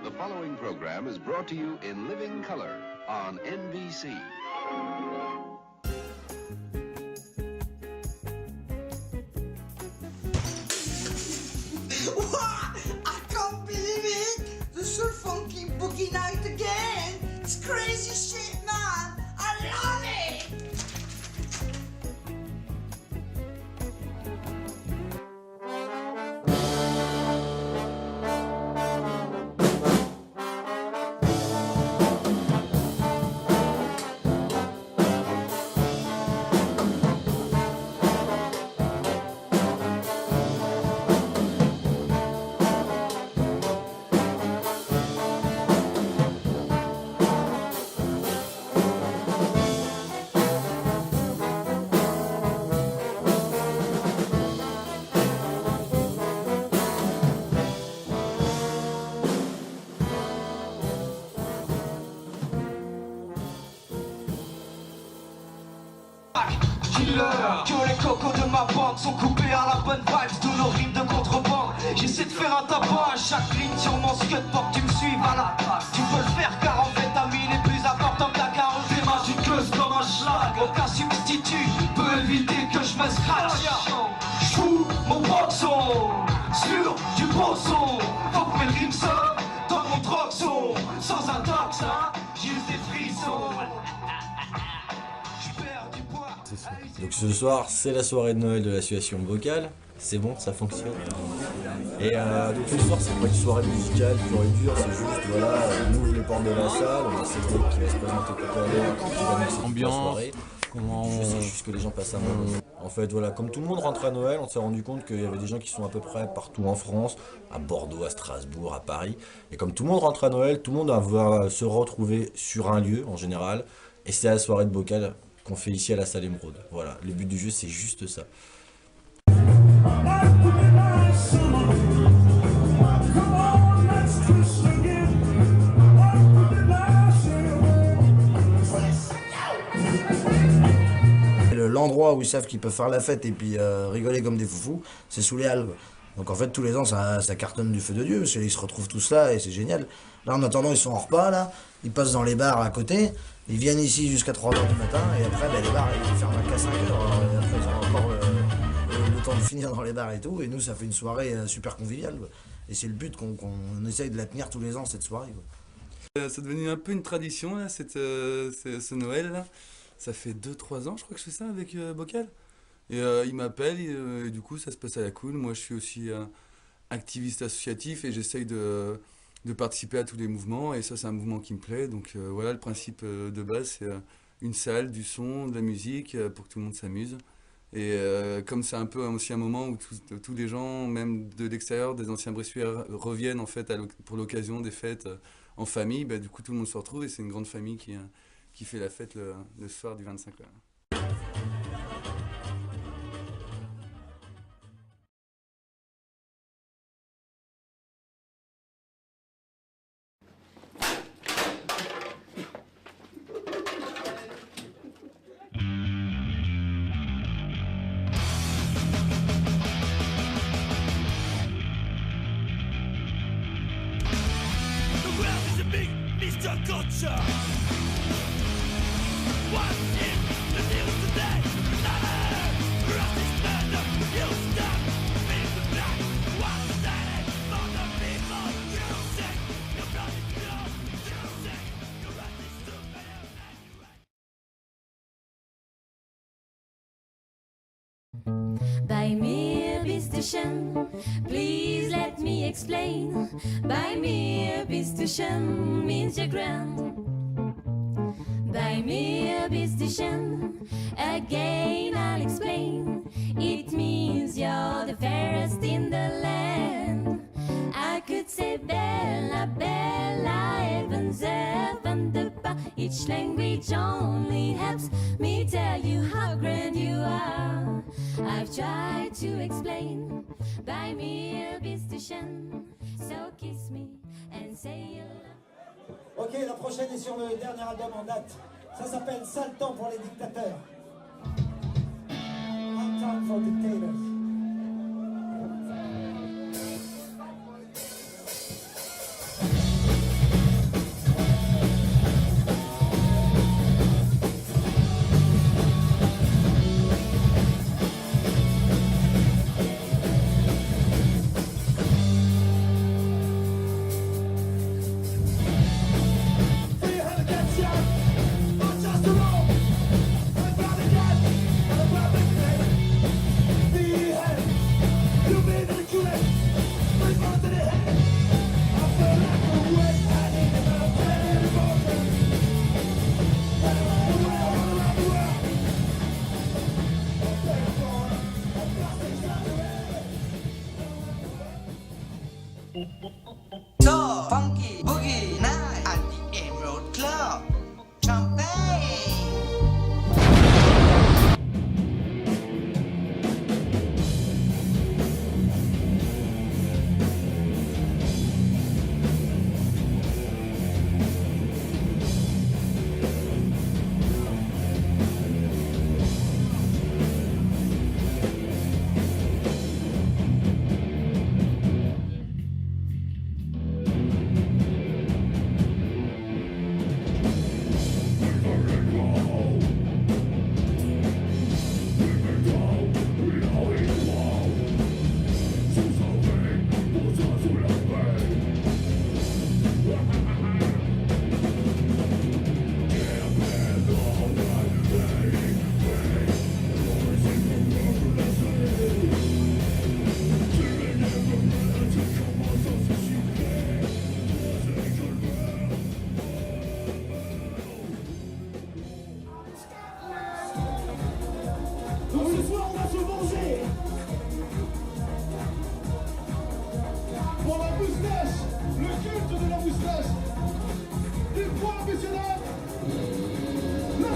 The following program is brought to you in living color on NBC. I can't believe it! The Soul Funky Boogie Night again! It's crazy shit, man! I love it! Que les cocos de ma bande sont coupés à la bonne vibe de nos rimes de contrebande. J'essaie de faire un tabac à chaque ligne sur mon scud pour que tu me suives à la trace. Tu peux le faire car en fait ta mine est plus importante que la carotte des magiqueuses comme un schlag. Aucun substitut peut éviter que je me scratch. J'fous mon boxon sur du bon son. Tant que mes rimes sortent dans mon troxon. Sans un tox, hein, j'ai eu des frissons. Donc ce soir, c'est la soirée de Noël de l'association vocale. C'est bon, ça fonctionne. Et donc ce soir, c'est pas une soirée musicale pure et dure, c'est juste, voilà, on ouvre les portes de la salle, on a Cédric qui va se présenter tout à l'heure, qui va nous expliquer la soirée. Je sais juste que les gens passent un moment. En fait, voilà, comme tout le monde rentre à Noël, on s'est rendu compte qu'il y avait des gens qui sont à peu près partout en France, à Bordeaux, à Strasbourg, à Paris. Et comme tout le monde rentre à Noël, tout le monde va se retrouver sur un lieu en général. Et c'est la soirée de Bocal qu'on fait ici à la salle Émeraude. Voilà, le but du jeu, c'est juste ça. L'endroit où ils savent qu'ils peuvent faire la fête et puis rigoler comme des foufous, c'est sous les Halles. Donc en fait, tous les ans, ça cartonne du feu de Dieu, parce qu'ils se retrouvent tous là et c'est génial. Là, en attendant, ils sont en repas, là, ils passent dans les bars à côté, ils viennent ici jusqu'à 3h du matin, et après, les bars, ils ferment qu'à 5h. Et après, ils ont encore le temps de finir dans les bars et tout, et nous, ça fait une soirée super conviviale. Et c'est le but qu'on essaye de la tenir tous les ans, cette soirée. C'est devenu un peu une tradition, là, ce Noël, là. Ça fait 2-3 ans, je crois que je fais ça avec Bocal. Et il m'appelle, et du coup, ça se passe à la cool. Moi, je suis aussi activiste associatif et j'essaye de participer à tous les mouvements. Et ça, c'est un mouvement qui me plaît. Donc voilà, le principe de base, c'est une salle, du son, de la musique, pour que tout le monde s'amuse. Et comme c'est un peu aussi un moment où tous les gens, même de l'extérieur, des anciens Bressuiens, reviennent en fait pour l'occasion des fêtes en famille, bah, du coup, tout le monde se retrouve et c'est une grande famille qui fait la fête le soir du 25. Là. Buy me a beer station, please let me explain. Buy me a beer station means you're grand. Buy me a beer station, again I'll explain. It means you're the fairest in the land. I could say Bella, Bella, heavens, heaven, the bar. Each language only helps me tell you how grand you are. I've tried to explain. Buy me a beer station, so kiss me and say you love. Ok, la prochaine est sur le dernier album en date. Ça s'appelle Sale temps pour les dictateurs. One time for dictators. So funky boogie night at the Emerald Club. Champagne. Donc ce soir on va se venger pour la moustache, le culte de la moustache. Une fois messieurs dames, la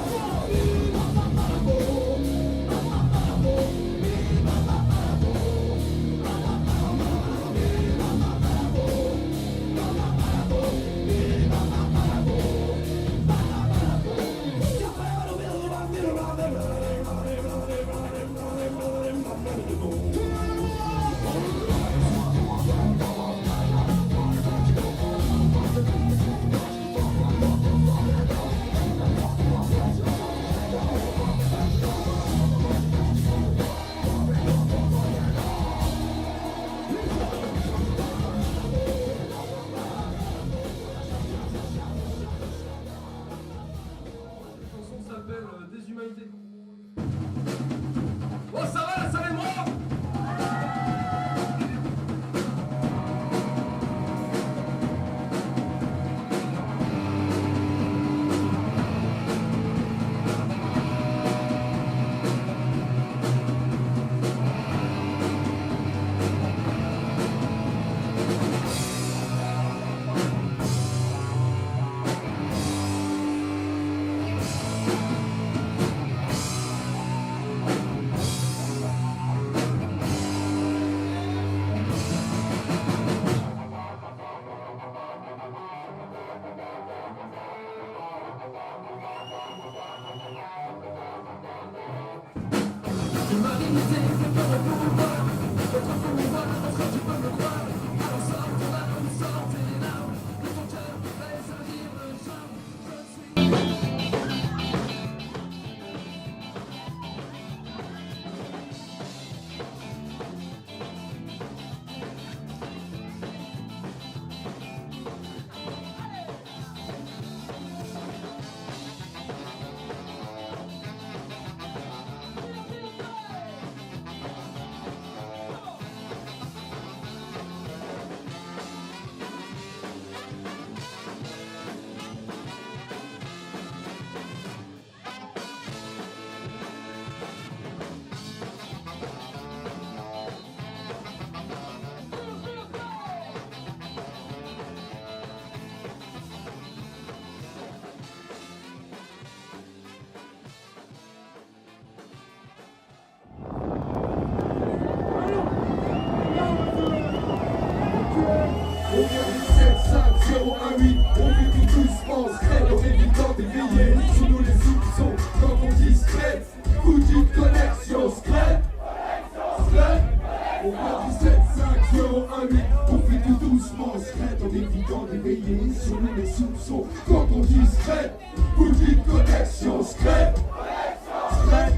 qui soumis les soupçons. Quand on dit scrap, vous dites connexion scrap. Scrap,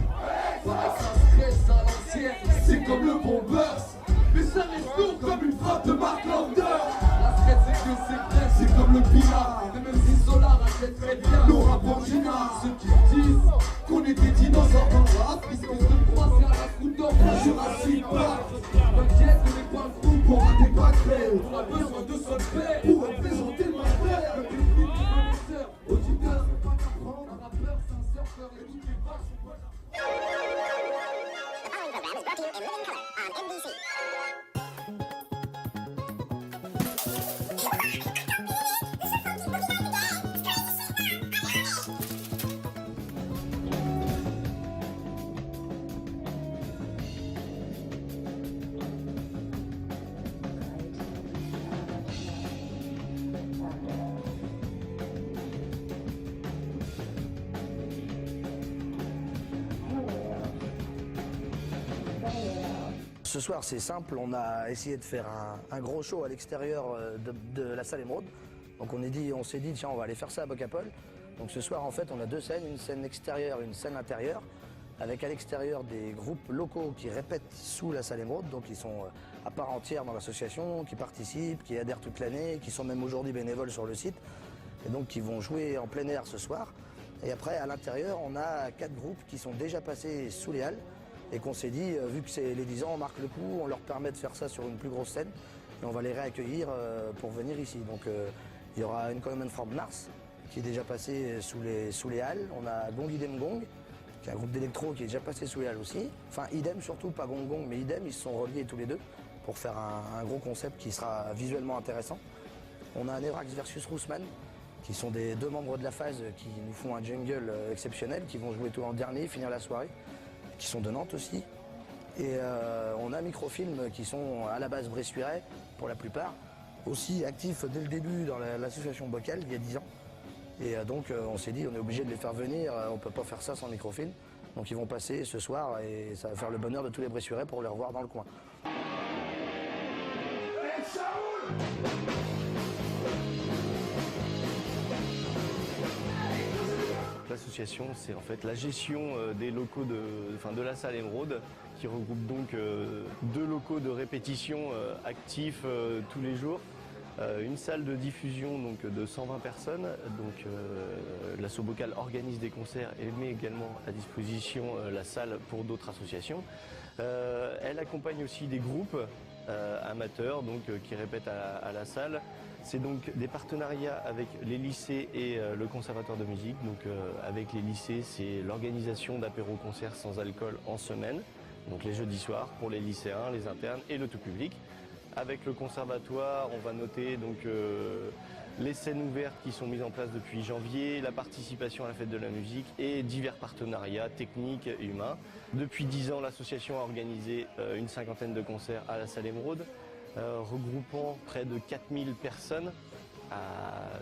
voilà ça stresse à l'ancienne. C'est comme le bon buzz, mais ça reste lourd comme une frappe de Mark Lander. La scrap c'est que c'est vrai, c'est comme le pinard. Et même si Solar achète très bien nos rapports ceux qui disent qu'on est des dinosaures dans le rap, ils se de croiser à la foot d'or Jurassic Park. T'inquiète, on n'est pas le groupe, on a des pâquerettes. On a besoin de solfège pour représenter le master. Le public est connaisseur, auditeur, c'est pas d'apprendre. Un rappeur, c'est un surfeur et toutes les vagues sont pas là. Ce soir, c'est simple, on a essayé de faire un gros show à l'extérieur de la salle Émeraude. Donc on s'est dit, tiens, on va aller faire ça à Bocapol. Donc ce soir, en fait, on a deux scènes, une scène extérieure et une scène intérieure, avec à l'extérieur des groupes locaux qui répètent sous la salle Émeraude, donc ils sont à part entière dans l'association, qui participent, qui adhèrent toute l'année, qui sont même aujourd'hui bénévoles sur le site, et donc qui vont jouer en plein air ce soir. Et après, à l'intérieur, on a 4 groupes qui sont déjà passés sous les halles, et qu'on s'est dit, vu que c'est les 10 ans, on marque le coup, on leur permet de faire ça sur une plus grosse scène, et on va les réaccueillir pour venir ici. Donc il y aura une Common from Mars, qui est déjà passé sous les halles. On a Gong Idem Gong, qui est un groupe d'électro qui est déjà passé sous les halles aussi. Enfin, Idem surtout, pas Gong Gong, mais Idem, ils se sont reliés tous les deux pour faire un gros concept qui sera visuellement intéressant. On a Nevrax versus Rousman, qui sont deux membres de la phase qui nous font un jungle exceptionnel, qui vont jouer tout en dernier, finir la soirée, qui sont de Nantes aussi. Et on a Microfilm qui sont à la base bressuirais pour la plupart, aussi actifs dès le début dans l'association Bocal il y a 10 ans. Et donc on s'est dit on est obligé de les faire venir, on peut pas faire ça sans Microfilm. Donc ils vont passer ce soir et ça va faire le bonheur de tous les bressuirais pour les revoir dans le coin. L'association, c'est en fait la gestion des locaux de la salle Émeraude, qui regroupe donc 2 locaux de répétition actifs tous les jours, une salle de diffusion donc, de 120 personnes. Donc l'asso Bocal organise des concerts et met également à disposition la salle pour d'autres associations. Elle accompagne aussi des groupes amateurs donc, qui répètent à la salle. C'est donc des partenariats avec les lycées et le conservatoire de musique. Donc avec les lycées, c'est l'organisation d'apéro-concerts sans alcool en semaine, donc les jeudis soirs pour les lycéens, les internes et le tout public. Avec le conservatoire, on va noter donc les scènes ouvertes qui sont mises en place depuis janvier, la participation à la fête de la musique et divers partenariats techniques et humains. Depuis 10 ans, l'association a organisé une 50aine de concerts à la salle Émeraude, regroupant près de 4000 personnes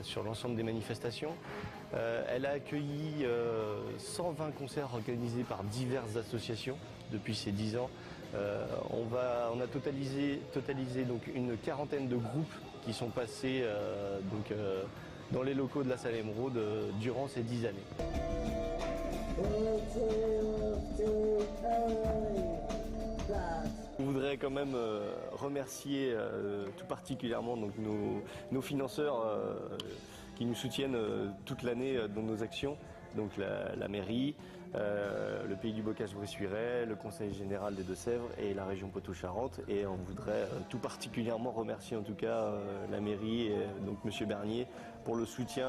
sur l'ensemble des manifestations. Elle a accueilli 120 concerts organisés par diverses associations depuis ces 10 ans. On a totalisé donc une 40aine de groupes qui sont passés dans les locaux de la salle Émeraude durant ces 10 années. Je voudrais quand même remercier tout particulièrement donc, nos financeurs qui nous soutiennent toute l'année dans nos actions, donc la mairie, le Pays du Bocage-Bressuiret, le Conseil général des Deux-Sèvres et la région Poitou-Charentes. Et on voudrait tout particulièrement remercier en tout cas la mairie et donc M. Bernier pour le soutien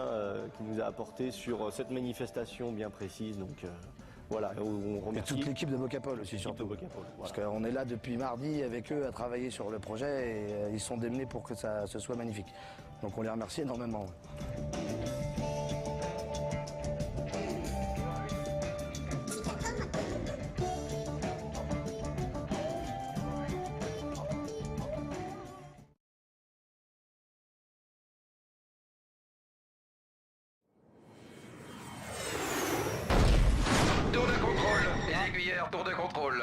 qu'il nous a apporté sur cette manifestation bien précise. Donc, voilà, on remercie. Et toute l'équipe de Bocapol aussi surtout. Bocapol, voilà. Parce qu'on est là depuis mardi avec eux à travailler sur le projet et ils sont démenés pour que ça se soit magnifique. Donc on les remercie énormément. Tour de contrôle, les aiguilleurs, tour de contrôle.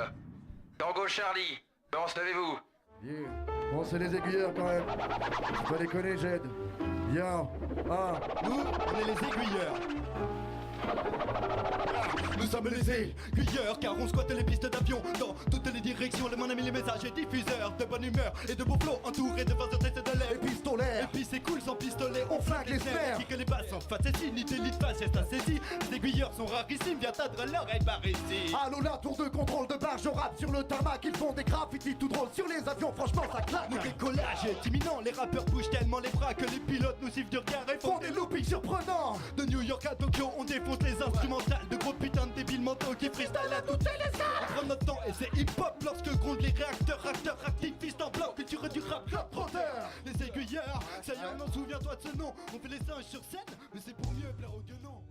Tango Charlie, comment se levez-vous? Bien. Bon, c'est les aiguilleurs quand même. Faut pas déconner, Jed. Bien. Nous, on est les aiguilleurs. Nous sommes les aiguilleurs car on squatte les pistes d'avion dans toutes les directions. Mon ami les messages et diffuseurs de bonne humeur et de beaux flots entourés de force de tête de l'air. Et pistolaire. Et puis c'est cool sans pistolet, on flingue les sphères. Qui que les basses en face et ni d'élite face est saisie. Les aiguilleurs sont rarissimes, viens t'adre l'oreille par ici. Allô la tour de contrôle de barre, je rappe sur le tarmac. Ils font des graffitis tout drôles sur les avions, franchement ça claque. Le décollage est imminent, les rappeurs bougent tellement les bras que les pilotes nous suivent du regard et font des loopings surprenants. De New York à Tokyo, on défonce les instrumentales de gros putains de débiles mentaux qui freestyle à toutes les salles. On prend notre temps et c'est hip-hop lorsque grondent les réacteurs, acteurs, activistes en blanc, culture du rap, globe-trotter. Les aiguilleurs, ça y est, non, souviens-toi de ce nom. On fait les singes sur scène, mais c'est pour mieux plaire aux guenons.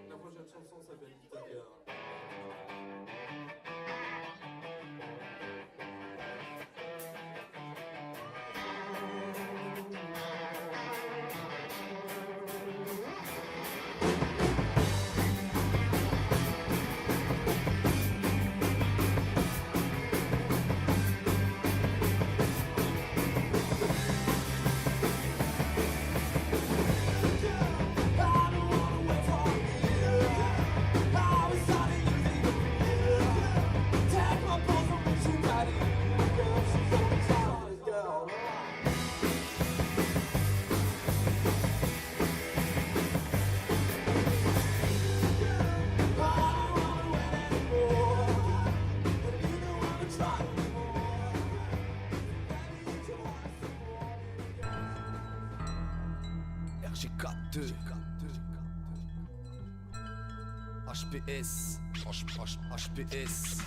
La prochaine chanson s'appelle Tiger. RG42 HPS HPS.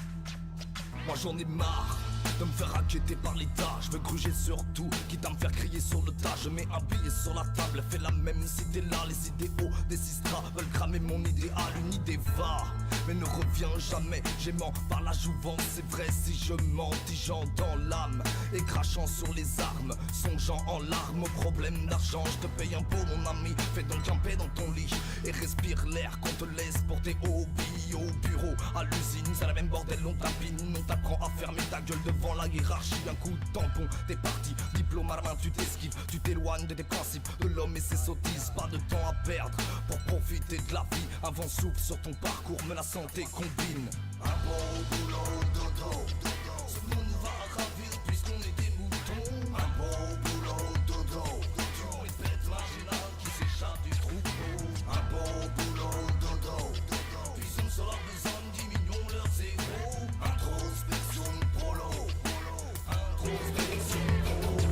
Moi j'en ai marre de me faire raqueter par l'état. Je veux gruger sur tout, quitte à me faire crier sur le tas. Je mets un billet sur la table, fais la même si t'es là. Les idéaux des sistras veulent cramer mon idéal. Une idée va, mais ne revient jamais. J'aimant par la jouvence, c'est vrai si je m'entigeant dans l'âme et crachant sur les armes, songeant en larmes au problème d'argent. Je te paye un pot mon ami, fais donc un paix dans ton lit et respire l'air qu'on te laisse pour tes hobbies. Au bureau, à l'usine, c'est la même bordel, on tapine. On t'apprend à fermer ta gueule devant la hiérarchie. Un coup de tampon, t'es parti, diplôme à la main, tu t'esquives. Tu t'éloignes de tes principes, de l'homme et ses sottises. Pas de temps à perdre pour profiter de la vie. Un vent souffle sur ton parcours, menaçant tes combines. Un bon boulot, dodo. Ce monde va ravir puisqu'on est des moutons. Un bon boulot, dodo. Tu répètes marginal qui s'échappe du troupeau. Un bon boulot, dodo. Puissance sur la besogne, diminuons leurs égaux. Introspection prolo. Introspection prolo.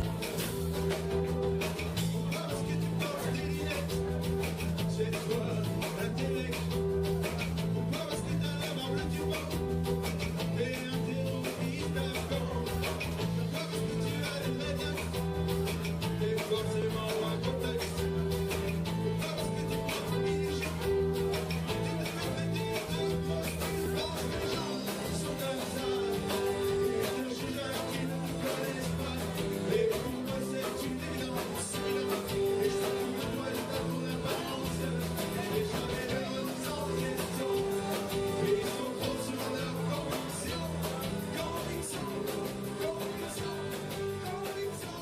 C'est quoi l'intérêt? Pourquoi parce que t'as la barbe du vent? T'es un terroriste afghan. Pourquoi parce que tu as des médias? T'es forcément un contexte. Pourquoi parce que tu prends un biche? Tu te fais péter de poste. Parce que les gens sont comme ça. Et le jugeur qui ne nous connaissent pas. Et pour moi c'est une évidence. Et ça nous doit être à ton apparence. Et jamais ne remise en question. Et ils sont trop sur leur conviction. Conviction, conviction, conviction.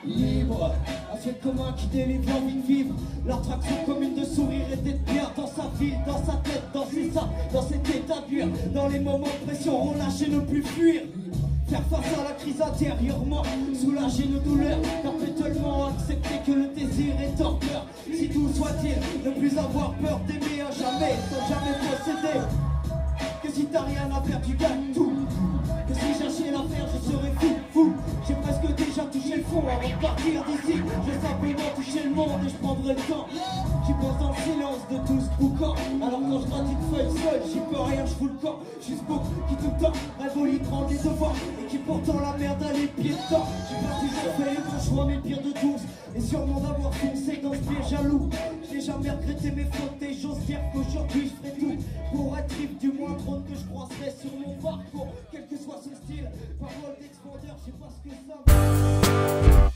Libre, un fait commun qui délivre l'envie de vivre. L'attraction commune de sourire et d'être bien dans sa ville, dans sa tête, dans ses seins, dans cet état dur. Dans les moments de pression, relâcher, ne plus fuir. Faire face à la crise intérieurement, soulager nos douleurs, perpétuellement accepter que le désir est torpeur. Si tout soit-il, ne plus avoir peur d'aimer à jamais, sans jamais posséder. Que si t'as rien à faire, tu gagnes tout. Que si cherchais l'affaire, je serais fou. J'ai presque déjà touché le fond avant de partir d'ici. Je vais simplement toucher le monde et je prendrai le temps. J'y pense dans le silence de tout ce boucan. Alors quand je gratte une feuille seule, j'y peux rien, je fous le camp. J'suis ce bouc qui tout le temps révolit prendre les devoirs et qui pourtant la merde a les pieds dedans. J'ai pas toujours fait les bons choix, mais pire de tous. Et sûrement d'avoir foncé dans ce pied jaloux. J'ai jamais regretté mes fautes et j'ose dire qu'aujourd'hui je ferai tout pour être libre du moindre que je croiserai sur mon parcours. Quel que soit son style, parole d'expandeur, je sais pas ce que ça va.